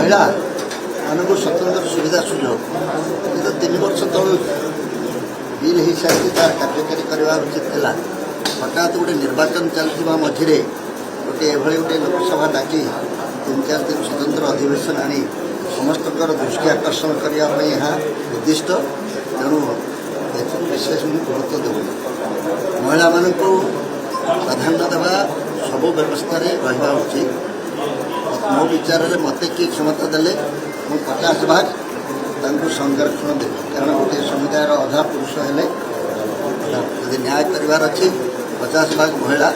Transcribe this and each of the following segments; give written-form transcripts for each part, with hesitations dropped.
महिला मानक स्वतंत्र सुविधा सुजोग तो 3 वर्ष तल बिल हो सारी तार कार्यकारी करवा उचित था हठात गोटे निर्वाचन चलता मझे गोटे गोटे लोकसभा डाकी 3-4 दिन स्वतंत्र अधिवेशन आनी समस्त दृष्टि आकर्षण करने यहाँ निर्दिष्ट तेणु विशेष गुरुत्व देव महिला मान प्राधान्य देवा सब व्यवस्था रहा उचित मो विचार में मत किए क्षमता देले मु 50 भाग संरक्षण देवी कारण गोटे समुदाय अधा पुरुष हेले यदि न्याय करार अच्छी 50 भाग महिला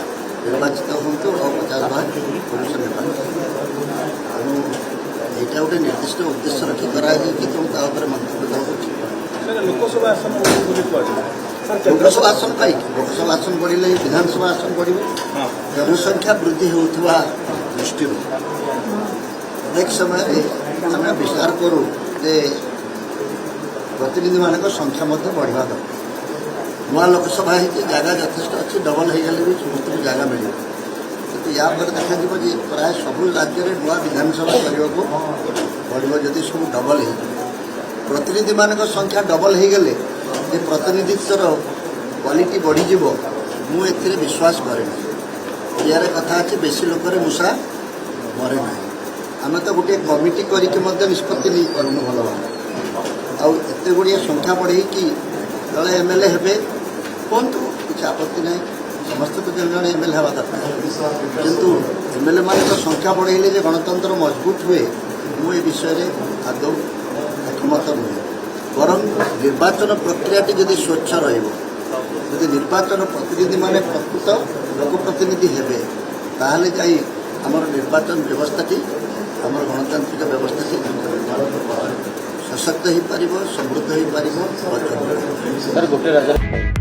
निर्वाचित हूँ और 50 भाग पुरुष निर्वाचित तेणु यहाँ गोटे निर्दिष्ट उद्देश्य रखी कराई तुम मंतव्य लोकसभा आसन पाई लोकसभा आसन बढ़े विधानसभा आसन बढ़ जनसंख्या वृद्धि होता दृष्टि अनेक समय आम विचार करूँ जे प्रतिनिधि मान संख्या बढ़ा दरकार नुआ लोकसभा जगह यथेष अच्छी डबल हो गले भी समस्त जगह मिल तो या देखा प्राय सब राज्य में नुआ विधानसभा करने को बढ़ जदि सब डबल हो प्रतिनिधि मान संख्या डबल हो गले प्रतिनिधित्वर क्वालिटी बढ़ीज मुझे विश्वास करे यार कथा अच्छे बेसी लोक मूषा मरे ना आम तो गोटे कमिटी करके निष्पत्ति नहीं करूँ भल भाव आते गुड़िया संख्या बढ़े कि दले एमएलए हे कहतु किसी आपत्ति ना समस्त तो जन जन एमएलए हवा दरकार किंतु एमएलए मान संख्या बढ़ेले गणतंत्र मजबूत हुए मुझे विषय आदौ एकमत नुहे बर निर्वाचन प्रक्रिया जदि स्वच्छ रही निर्वाचन प्रतिनिधि माने प्रकृत लोकप्रतिनिधि हेबे ताहले जाई आमर निर्वाचन व्यवस्था आमर गणतांत्रिक व्यवस्था सशक्त हो पार समृद्ध हो पार।